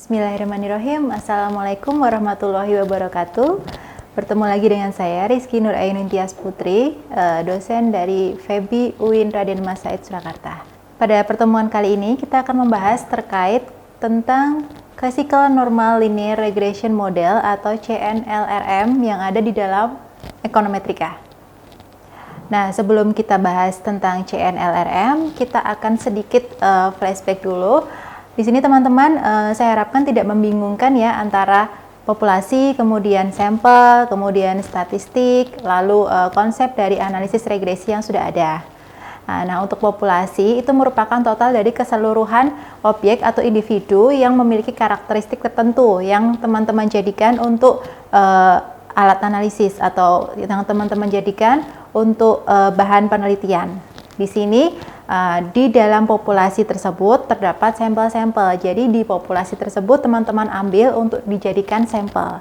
Bismillahirrahmanirrahim. Assalamualaikum warahmatullahi wabarakatuh. Bertemu lagi dengan saya Rizky Nur Ainun Tias Putri, dosen dari FEBI UIN Raden Mas Said Surakarta. Pada pertemuan kali ini kita akan membahas terkait tentang Classical Normal Linear Regression Model atau CNLRM yang ada di dalam ekonometrika. Nah, sebelum kita bahas tentang CNLRM, kita akan sedikit flashback dulu. Di sini teman-teman, saya harapkan tidak membingungkan ya antara populasi, kemudian sampel, kemudian statistik, lalu konsep dari analisis regresi yang sudah ada. Nah, untuk populasi itu merupakan total dari keseluruhan objek atau individu yang memiliki karakteristik tertentu yang teman-teman jadikan untuk alat analisis atau yang teman-teman jadikan untuk bahan penelitian. Di sini di dalam populasi tersebut terdapat sampel-sampel. Jadi di populasi tersebut teman-teman ambil untuk dijadikan sampel.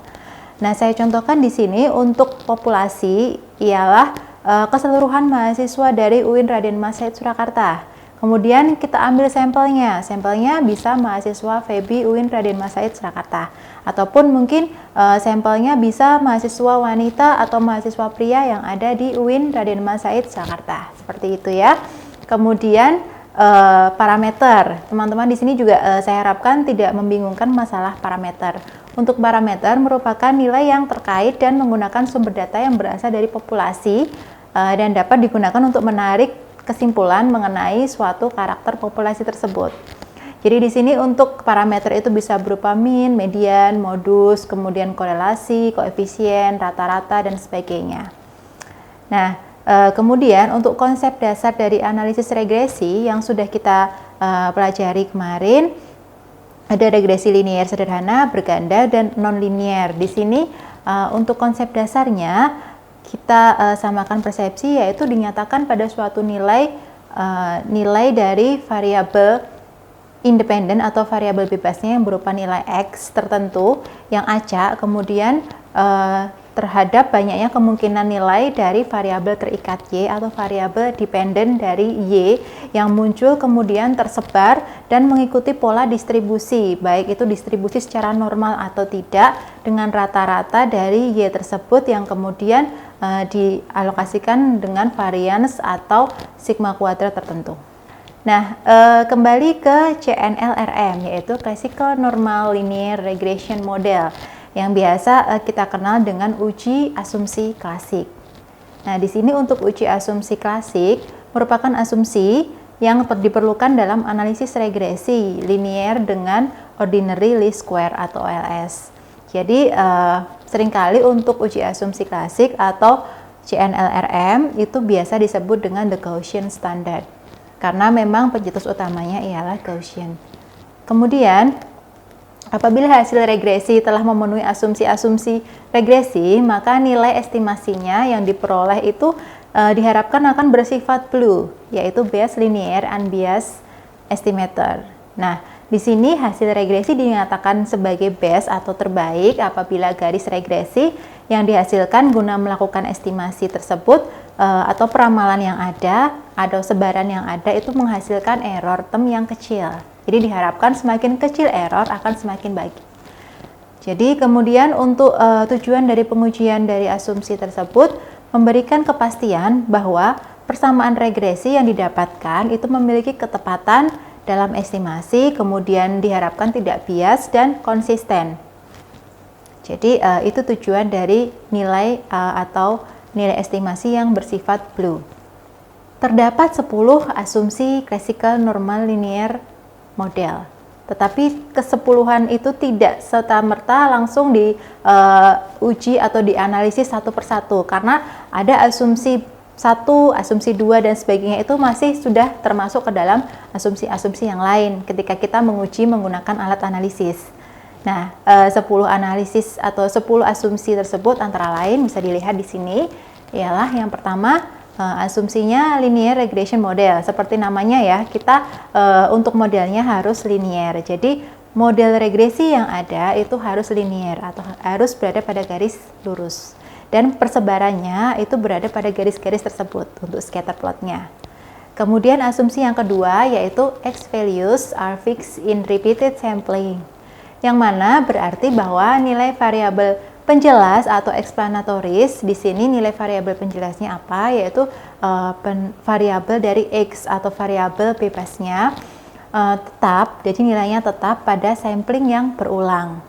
Nah, saya contohkan di sini untuk populasi ialah keseluruhan mahasiswa dari UIN Raden Mas Said Surakarta. Kemudian kita ambil sampelnya. Sampelnya bisa mahasiswa FEBI UIN Raden Mas Said Surakarta. Ataupun mungkin sampelnya bisa mahasiswa wanita atau mahasiswa pria yang ada di UIN Raden Mas Said Surakarta. Seperti itu ya. Kemudian parameter, teman-teman di sini juga saya harapkan tidak membingungkan masalah parameter. Untuk parameter merupakan nilai yang terkait dan menggunakan sumber data yang berasal dari populasi dan dapat digunakan untuk menarik kesimpulan mengenai suatu karakter populasi tersebut. Jadi di sini untuk parameter itu bisa berupa mean, median, modus, kemudian korelasi, koefisien, rata-rata dan sebagainya. Nah, kemudian untuk konsep dasar dari analisis regresi yang sudah kita pelajari kemarin, ada regresi linear sederhana, berganda, dan non-linear. Di sini untuk konsep dasarnya kita samakan persepsi, yaitu dinyatakan pada suatu nilai dari variabel independen atau variabel bebasnya yang berupa nilai X tertentu yang acak, kemudian terhadap banyaknya kemungkinan nilai dari variabel terikat Y atau variabel dependen dari Y yang muncul kemudian tersebar dan mengikuti pola distribusi, baik itu distribusi secara normal atau tidak, dengan rata-rata dari Y tersebut yang kemudian dialokasikan dengan varians atau sigma kuadrat tertentu. Nah, kembali ke CNLRM, yaitu Classical Normal Linear Regression Model, yang biasa kita kenal dengan uji asumsi klasik. Nah, di sini untuk uji asumsi klasik merupakan asumsi yang diperlukan dalam analisis regresi linear dengan ordinary least square atau OLS. Jadi, seringkali untuk uji asumsi klasik atau CNLRM itu biasa disebut dengan the Gaussian standard, karena memang pencetus utamanya ialah Gaussian. Kemudian, apabila hasil regresi telah memenuhi asumsi-asumsi regresi, maka nilai estimasinya yang diperoleh itu diharapkan akan bersifat blue, yaitu Bayes linear unbiased estimator. Nah, di sini hasil regresi dinyatakan sebagai best atau terbaik apabila garis regresi yang dihasilkan guna melakukan estimasi tersebut atau peramalan yang ada atau sebaran yang ada itu menghasilkan error term yang kecil. Jadi diharapkan semakin kecil error akan semakin baik. Jadi kemudian untuk tujuan dari pengujian dari asumsi tersebut memberikan kepastian bahwa persamaan regresi yang didapatkan itu memiliki ketepatan dalam estimasi, kemudian diharapkan tidak bias dan konsisten. Jadi itu tujuan dari nilai atau nilai estimasi yang bersifat blue. Terdapat 10 asumsi Classical Normal Linear Model, tetapi kesepuluhan itu tidak serta-merta langsung diuji atau dianalisis satu persatu, karena ada asumsi 1, asumsi 2 dan sebagainya itu masih sudah termasuk ke dalam asumsi-asumsi yang lain ketika kita menguji menggunakan alat analisis. Nah, 10 analisis atau 10 asumsi tersebut antara lain bisa dilihat di sini ialah yang pertama, asumsinya linear regression model. Seperti namanya ya, kita untuk modelnya harus linear. Jadi model regresi yang ada itu harus linear atau harus berada pada garis lurus. Dan persebarannya itu berada pada garis-garis tersebut untuk scatter plotnya. Kemudian asumsi yang kedua yaitu X values are fixed in repeated sampling. yang mana berarti bahwa nilai variabel penjelas atau explanatoris, di sini nilai variabel penjelasnya apa, yaitu variabel dari X atau variabel bebasnya tetap, jadi nilainya tetap pada sampling yang berulang.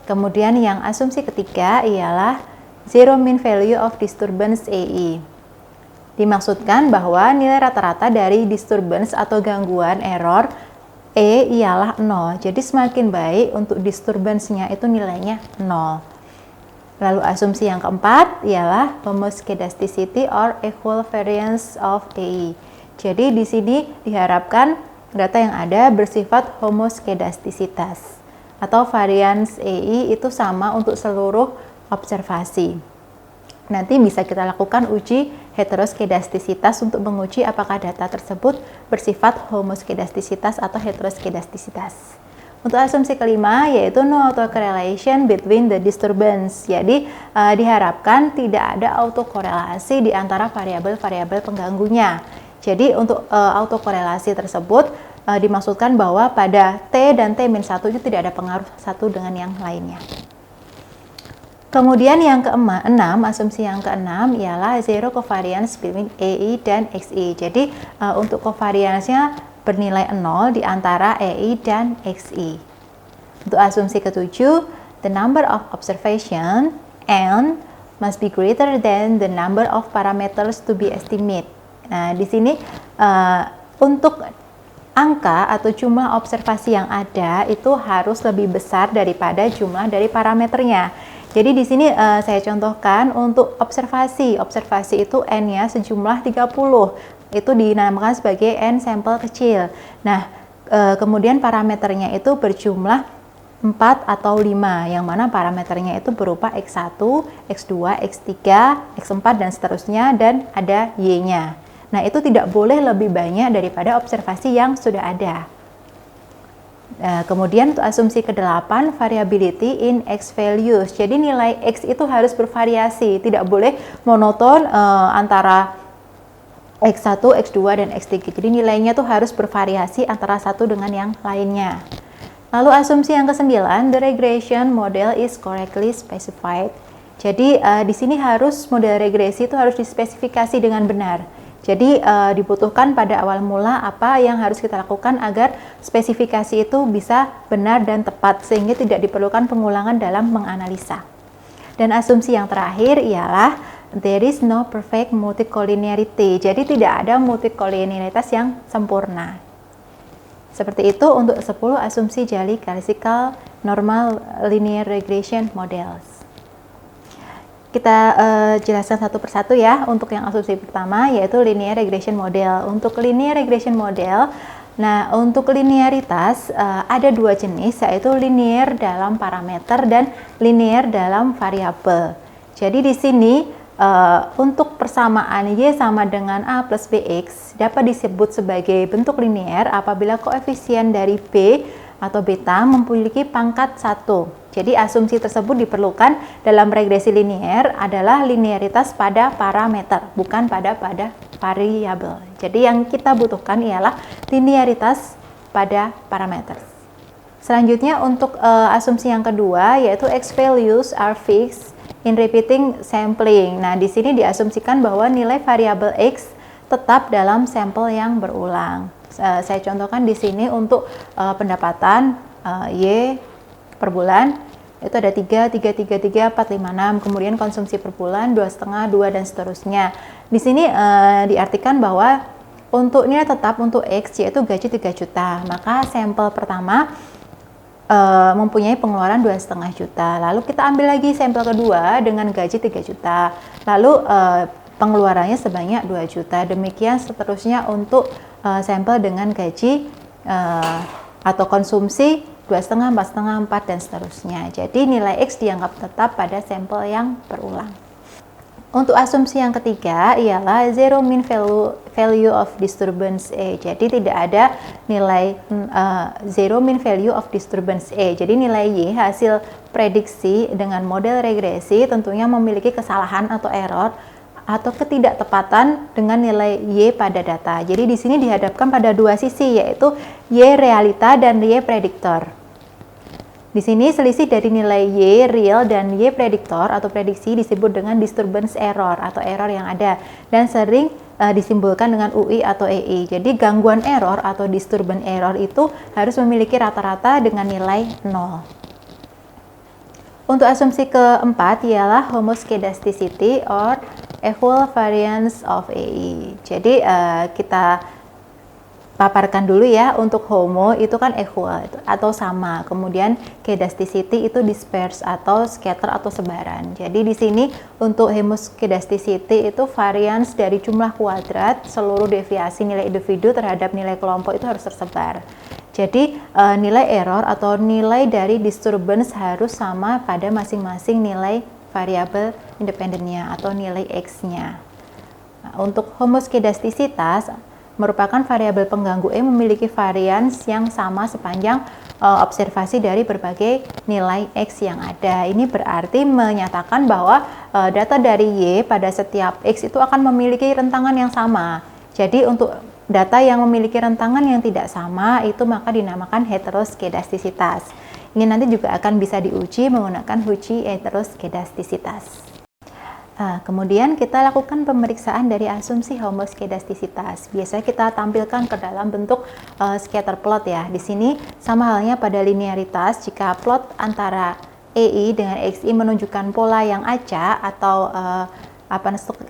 Kemudian yang asumsi ketiga ialah zero mean value of disturbance AE. Dimaksudkan bahwa nilai rata-rata dari disturbance atau gangguan error E ialah 0. Jadi semakin baik untuk disturbance-nya itu nilainya 0. Lalu asumsi yang keempat ialah homoscedasticity or equal variance of AE. Jadi di sini diharapkan data yang ada bersifat homoscedasticitas atau variance AE itu sama untuk seluruh observasi. Nanti bisa kita lakukan uji heteroskedastisitas untuk menguji apakah data tersebut bersifat homoskedastisitas atau heteroskedastisitas. Untuk asumsi kelima yaitu no autocorrelation between the disturbance. Jadi diharapkan tidak ada autokorelasi di antara variabel-variabel pengganggunya. Jadi untuk autokorelasi tersebut dimaksudkan bahwa pada T dan T-1 itu tidak ada pengaruh satu dengan yang lainnya. Kemudian yang keenam, asumsi yang keenam ialah zero covariance between AE dan XE. Jadi untuk covariance-nya bernilai 0 di antara EI dan XI. Untuk asumsi ketujuh, the number of observation N must be greater than the number of parameters to be estimated. Nah, di sini untuk angka atau jumlah observasi yang ada itu harus lebih besar daripada jumlah dari parameternya. Jadi di sini saya contohkan untuk observasi. Observasi itu N-nya sejumlah 30. Itu dinamakan sebagai N sampel kecil. Nah, kemudian parameternya itu berjumlah 4 atau 5, yang mana parameternya itu berupa X1, X2, X3, X4, dan seterusnya, dan ada Y-nya. Nah, itu tidak boleh lebih banyak daripada observasi yang sudah ada. Kemudian untuk asumsi ke-8, variability in X values. Jadi nilai X itu harus bervariasi, tidak boleh monoton antara X1, X2, dan X3. Jadi nilainya tuh harus bervariasi antara satu dengan yang lainnya. Lalu asumsi yang ke-9, the regression model is correctly specified. Jadi di sini harus model regresi itu harus dispesifikasi dengan benar. Jadi dibutuhkan pada awal mula apa yang harus kita lakukan agar spesifikasi itu bisa benar dan tepat sehingga tidak diperlukan pengulangan dalam menganalisa. Dan asumsi yang terakhir ialah there is no perfect multicollinearity. Jadi tidak ada multicollinearitas yang sempurna. Seperti itu untuk 10 asumsi Jali classical normal linear regression models. Kita jelaskan satu persatu ya. Untuk yang asumsi pertama yaitu linear regression model. Untuk linear regression model, nah untuk linearitas ada dua jenis, yaitu linear dalam parameter dan linear dalam variabel. Jadi di sini untuk persamaan Y sama dengan A plus BX dapat disebut sebagai bentuk linear apabila koefisien dari B atau beta memiliki pangkat 1. Jadi asumsi tersebut diperlukan dalam regresi linear adalah linearitas pada parameter, bukan pada variabel. Jadi yang kita butuhkan ialah linearitas pada parameter. Selanjutnya untuk asumsi yang kedua yaitu X values are fixed in repeating sampling. Nah, di sini diasumsikan bahwa nilai variabel X tetap dalam sampel yang berulang. Saya contohkan di sini untuk pendapatan Y per bulan itu ada 3, 3, 3, 3, 4, 5, 6, kemudian konsumsi per bulan 2,5, 2, dan seterusnya. Di sini diartikan bahwa untuk nilai tetap untuk X yaitu gaji 3 juta, maka sampel pertama mempunyai pengeluaran 2,5 juta. Lalu kita ambil lagi sampel kedua dengan gaji 3 juta. Lalu pengeluarannya sebanyak 2 juta. Demikian seterusnya untuk sampel dengan gaji atau konsumsi 2,5, 4,5, 4, dan seterusnya. Jadi nilai X dianggap tetap pada sampel yang berulang. Untuk asumsi yang ketiga ialah zero mean value of disturbance A. Jadi tidak ada nilai zero mean value of disturbance A. Jadi nilai Y hasil prediksi dengan model regresi tentunya memiliki kesalahan atau error atau ketidaktepatan dengan nilai Y pada data. Jadi di sini dihadapkan pada dua sisi, yaitu Y realita dan Y prediktor. Di sini selisih dari nilai Y real dan Y prediktor atau prediksi disebut dengan disturbance error atau error yang ada dan sering disimbolkan dengan UI atau EI. Jadi gangguan error atau disturbance error itu harus memiliki rata-rata dengan nilai 0. Untuk asumsi keempat ialah homoscedasticity or equal variance of EI. Jadi kita paparkan dulu ya. Untuk homo itu kan equal atau sama, kemudian kedasticity itu disperse atau scatter atau sebaran. Jadi di sini untuk homoscedasticity itu variance dari jumlah kuadrat seluruh deviasi nilai individu terhadap nilai kelompok itu harus tersebar. Jadi nilai error atau nilai dari disturbance harus sama pada masing-masing nilai variabel independennya atau nilai X-nya. Nah, untuk homoscedasticitas merupakan variabel pengganggu E memiliki varians yang sama sepanjang observasi dari berbagai nilai X yang ada. Ini berarti menyatakan bahwa data dari Y pada setiap X itu akan memiliki rentangan yang sama. Jadi untuk data yang memiliki rentangan yang tidak sama itu maka dinamakan heteroskedasticitas. Ini nanti juga akan bisa diuji menggunakan uji heteroskedasticitas. Kemudian kita lakukan pemeriksaan dari asumsi homoskedasticitas. Biasanya kita tampilkan ke dalam bentuk scatter plot ya. Di sini sama halnya pada linearitas, jika plot antara EI dengan XI menunjukkan pola yang acak atau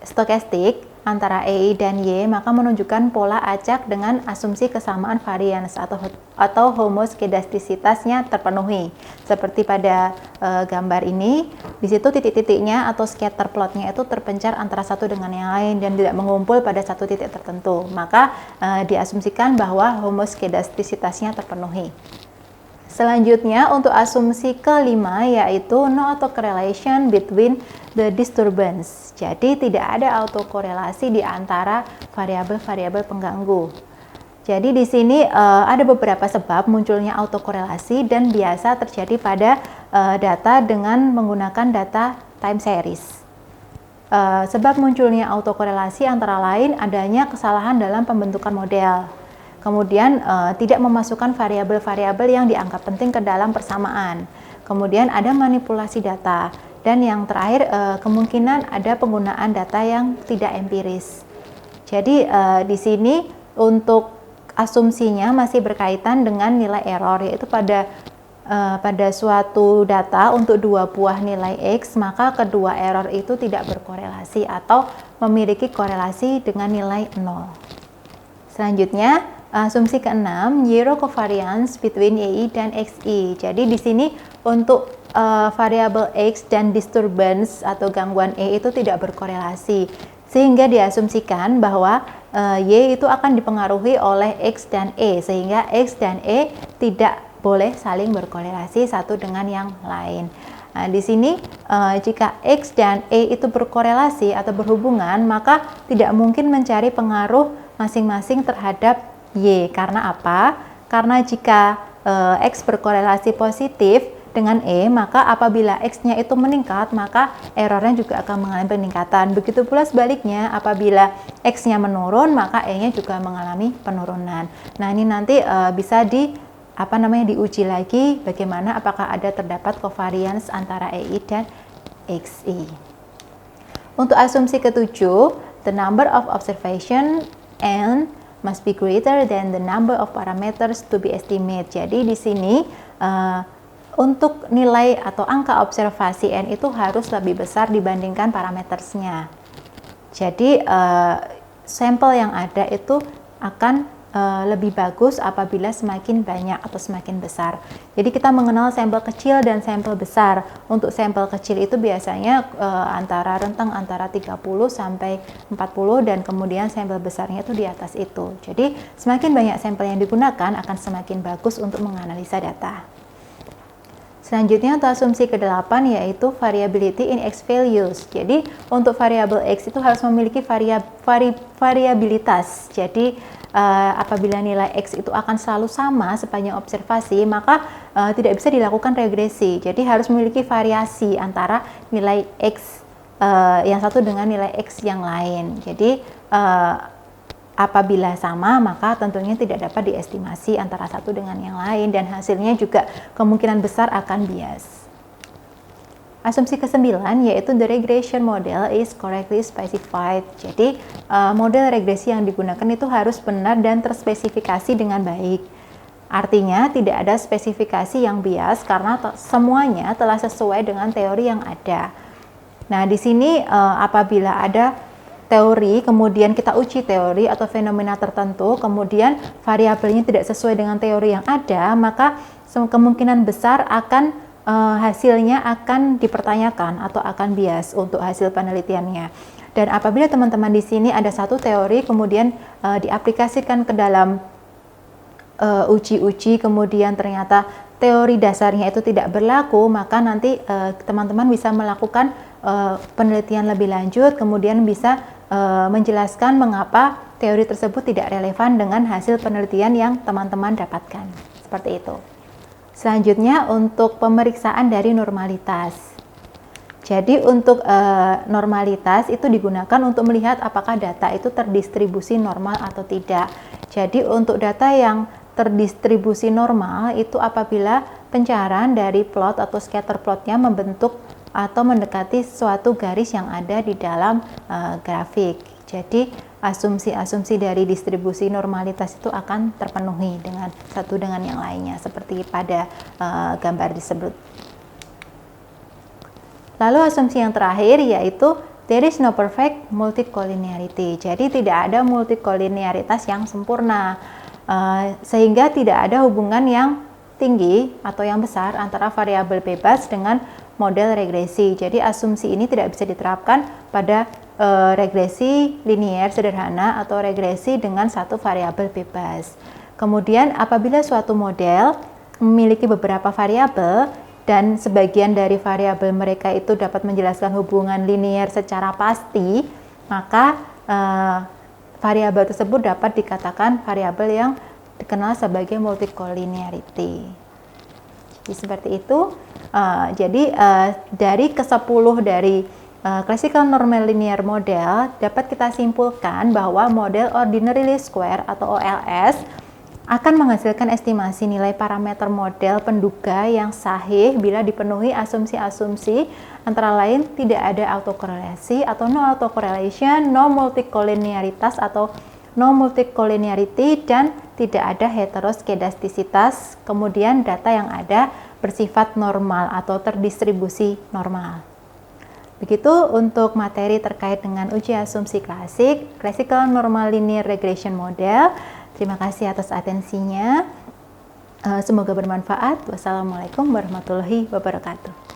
stokastik antara EI dan Y, maka menunjukkan pola acak dengan asumsi kesamaan varians atau homoskedasticitasnya terpenuhi. Seperti pada gambar ini, di situ titik-titiknya atau scatter plotnya itu terpencar antara satu dengan yang lain dan tidak mengumpul pada satu titik tertentu. Maka diasumsikan bahwa homoskedasticitasnya terpenuhi. Selanjutnya untuk asumsi kelima yaitu no autocorrelation between the disturbance. Jadi tidak ada autokorelasi di antara variabel-variabel pengganggu. Jadi di sini ada beberapa sebab munculnya autokorelasi dan biasa terjadi pada data dengan menggunakan data time series. Sebab munculnya autokorelasi antara lain adanya kesalahan dalam pembentukan model. Kemudian tidak memasukkan variabel-variabel yang dianggap penting ke dalam persamaan. Kemudian ada manipulasi data. Dan yang terakhir kemungkinan ada penggunaan data yang tidak empiris. Jadi di sini untuk asumsinya masih berkaitan dengan nilai error, yaitu pada suatu data untuk dua buah nilai X, maka kedua error itu tidak berkorelasi atau memiliki korelasi dengan nilai 0. Selanjutnya, asumsi keenam, zero covariance between EI dan XI. Jadi di sini untuk variabel X dan disturbance atau gangguan E itu tidak berkorelasi, sehingga diasumsikan bahwa Y itu akan dipengaruhi oleh X dan E, sehingga X dan E tidak boleh saling berkorelasi satu dengan yang lain. Nah, di sini jika X dan E itu berkorelasi atau berhubungan, maka tidak mungkin mencari pengaruh masing-masing terhadap Y. Karena apa? Karena jika X berkorelasi positif dengan E, maka apabila X-nya itu meningkat, maka errornya juga akan mengalami peningkatan. Begitu pula sebaliknya, apabila X-nya menurun, maka E-nya juga mengalami penurunan. Nah, ini nanti bisa diuji lagi bagaimana apakah ada terdapat covariance antara EI dan XI. Untuk asumsi ketujuh, the number of observation N must be greater than the number of parameters to be estimated. Jadi di sini untuk nilai atau angka observasi N itu harus lebih besar dibandingkan parametersnya. Jadi sampel yang ada itu akan lebih bagus apabila semakin banyak atau semakin besar. Jadi kita mengenal sampel kecil dan sampel besar. Untuk sampel kecil itu biasanya rentang antara 30 sampai 40 dan kemudian sampel besarnya itu di atas itu. Jadi semakin banyak sampel yang digunakan akan semakin bagus untuk menganalisa data. Selanjutnya untuk asumsi ke-8 yaitu variability in X values. Jadi untuk variabel X itu harus memiliki variabilitas. Jadi apabila nilai X itu akan selalu sama sepanjang observasi, maka tidak bisa dilakukan regresi. Jadi harus memiliki variasi antara nilai X yang satu dengan nilai X yang lain. Jadi apabila sama, maka tentunya tidak dapat diestimasi antara satu dengan yang lain dan hasilnya juga kemungkinan besar akan bias. Asumsi ke-9 yaitu the regression model is correctly specified. Jadi model regresi yang digunakan itu harus benar dan terspesifikasi dengan baik. Artinya tidak ada spesifikasi yang bias karena semuanya telah sesuai dengan teori yang ada. Nah, di sini apabila ada teori, kemudian kita uji teori atau fenomena tertentu, kemudian variabelnya tidak sesuai dengan teori yang ada, maka kemungkinan besar akan hasilnya akan dipertanyakan atau akan bias untuk hasil penelitiannya. Dan apabila teman-teman di sini ada satu teori, kemudian diaplikasikan ke dalam uji-uji, kemudian ternyata teori dasarnya itu tidak berlaku, maka nanti teman-teman bisa melakukan penelitian lebih lanjut, kemudian bisa menjelaskan mengapa teori tersebut tidak relevan dengan hasil penelitian yang teman-teman dapatkan. Seperti itu. Selanjutnya untuk pemeriksaan dari normalitas. Jadi untuk normalitas itu digunakan untuk melihat apakah data itu terdistribusi normal atau tidak. Jadi untuk data yang terdistribusi normal itu apabila pencairan dari plot atau scatter plotnya membentuk atau mendekati suatu garis yang ada di dalam grafik. Jadi asumsi-asumsi dari distribusi normalitas itu akan terpenuhi dengan satu dengan yang lainnya seperti pada gambar disebut. Lalu asumsi yang terakhir yaitu there is no perfect multicollinearity. Jadi tidak ada multicollinearitas yang sempurna, sehingga tidak ada hubungan yang tinggi atau yang besar antara variabel bebas dengan model regresi. Jadi asumsi ini tidak bisa diterapkan pada regresi linier sederhana atau regresi dengan satu variabel bebas. Kemudian apabila suatu model memiliki beberapa variabel dan sebagian dari variabel mereka itu dapat menjelaskan hubungan linier secara pasti, maka variabel tersebut dapat dikatakan variabel yang dikenal sebagai multicollinearity. Jadi seperti itu. Dari ke-10 dari classical normal linear model dapat kita simpulkan bahwa model ordinary least square atau OLS akan menghasilkan estimasi nilai parameter model penduga yang sahih bila dipenuhi asumsi-asumsi antara lain tidak ada autokorelasi atau no autocorrelation, no multicollinearitas atau no multicollinearity, dan tidak ada heteroskedastisitas, kemudian data yang ada bersifat normal atau terdistribusi normal. Begitu untuk materi terkait dengan uji asumsi klasik, Classical Normal Linear Regression Model. Terima kasih atas atensinya. Semoga bermanfaat. Wassalamualaikum warahmatullahi wabarakatuh.